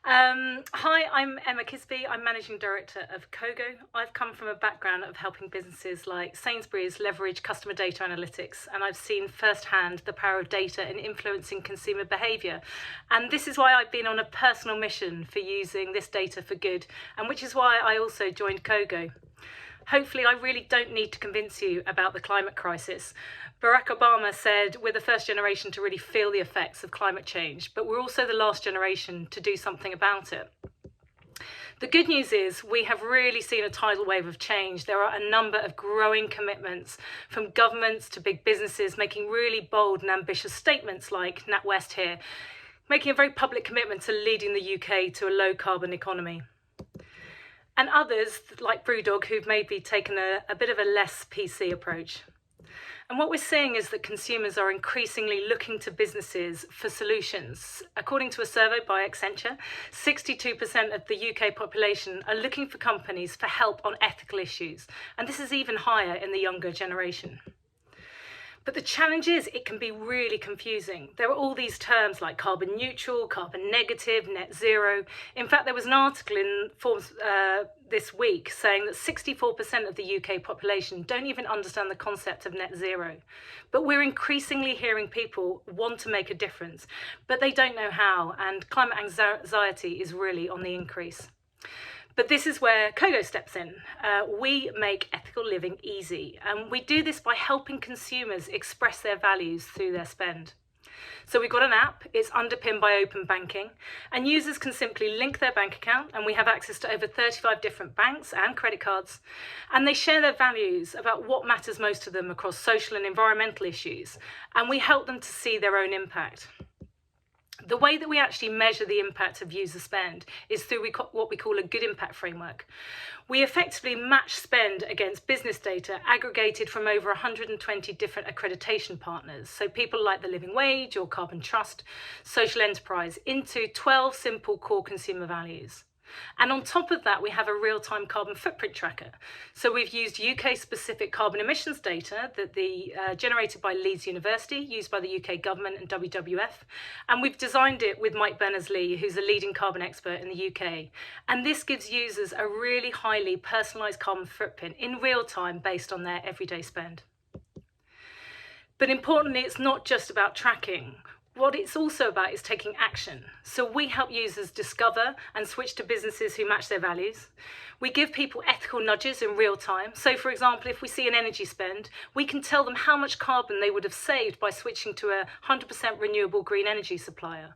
Hi, I'm Emma Kisby. I'm Managing Director of CoGo. I've come from a background of helping businesses like Sainsbury's leverage customer data analytics, and I've seen firsthand the power of data in influencing consumer behaviour. And this is why I've been on a personal mission for using this data for good, and which is why I also joined CoGo. Hopefully, I really don't need to convince you about the climate crisis. Barack Obama said we're the first generation to really feel the effects of climate change, but we're also the last generation to do something about it. The good news is we have really seen a tidal wave of change. There are a number of growing commitments from governments to big businesses making really bold and ambitious statements like NatWest here, making a very public commitment to leading the UK to a low carbon economy. And others, like Brewdog, who've maybe taken a bit of a less PC approach. And what we're seeing is that consumers are increasingly looking to businesses for solutions. According to a survey by Accenture, 62% of the UK population are looking for companies for help on ethical issues. And this is even higher in the younger generation. But the challenge is it can be really confusing. There are all these terms like carbon neutral, carbon negative, net zero. In fact, there was an article in Forbes this week saying that 64% of the UK population don't even understand the concept of net zero. But we're increasingly hearing people want to make a difference, but they don't know how, and climate anxiety is really on the increase. But this is where CoGo steps in. We make ethical living easy, and we do this by helping consumers express their values through their spend. So we've got an app, it's underpinned by open banking, and users can simply link their bank account, and we have access to over 35 different banks and credit cards, and they share their values about what matters most to them across social and environmental issues, and we help them to see their own impact. The way that we actually measure the impact of user spend is through what we call a good impact framework. We effectively match spend against business data aggregated from over 120 different accreditation partners, so people like the Living Wage or Carbon Trust, Social Enterprise, into 12 simple core consumer values. And on top of that, we have a real-time carbon footprint tracker. So we've used UK-specific carbon emissions data generated by Leeds University, used by the UK government and WWF, and we've designed it with Mike Berners-Lee, who's a leading carbon expert in the UK. And this gives users a really highly personalised carbon footprint in real time based on their everyday spend. But importantly, it's not just about tracking. What it's also about is taking action. So we help users discover and switch to businesses who match their values. We give people ethical nudges in real time. So for example, if we see an energy spend, we can tell them how much carbon they would have saved by switching to a 100% renewable green energy supplier.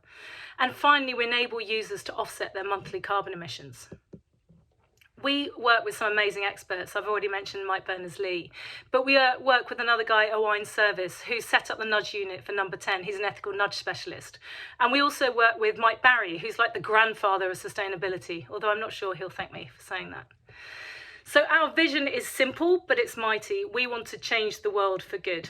And finally, we enable users to offset their monthly carbon emissions. We work with some amazing experts. I've already mentioned Mike Berners-Lee, but we work with another guy, Wine Service, who set up the nudge unit for Number 10. He's an ethical nudge specialist. And we also work with Mike Barry, who's like the grandfather of sustainability, although I'm not sure he'll thank me for saying that. So our vision is simple, but it's mighty. We want to change the world for good.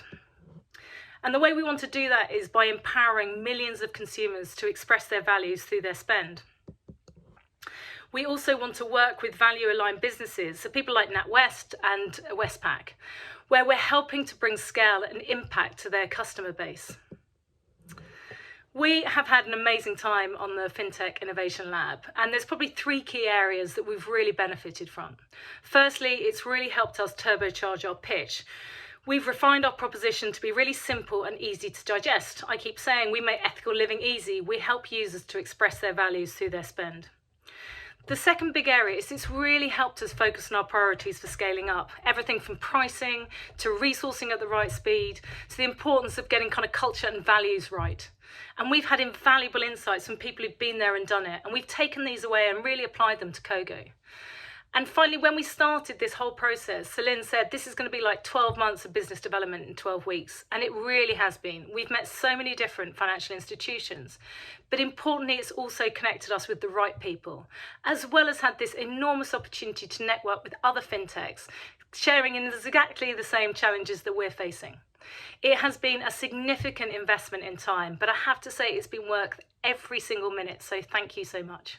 And the way we want to do that is by empowering millions of consumers to express their values through their spend. We also want to work with value-aligned businesses, so people like NatWest and Westpac, where we're helping to bring scale and impact to their customer base. We have had an amazing time on the FinTech Innovation Lab, and there's probably three key areas that we've really benefited from. Firstly, it's really helped us turbocharge our pitch. We've refined our proposition to be really simple and easy to digest. I keep saying we make ethical living easy. We help users to express their values through their spend. The second big area is it's really helped us focus on our priorities for scaling up. Everything from pricing to resourcing at the right speed to the importance of getting kind of culture and values right. And we've had invaluable insights from people who've been there and done it. And we've taken these away and really applied them to CoGo. And finally, when we started this whole process, Celine said this is going to be like 12 months of business development in 12 weeks. And it really has been. We've met so many different financial institutions. But importantly, it's also connected us with the right people, as well as had this enormous opportunity to network with other fintechs, sharing in exactly the same challenges that we're facing. It has been a significant investment in time, but I have to say it's been worth every single minute. So thank you so much.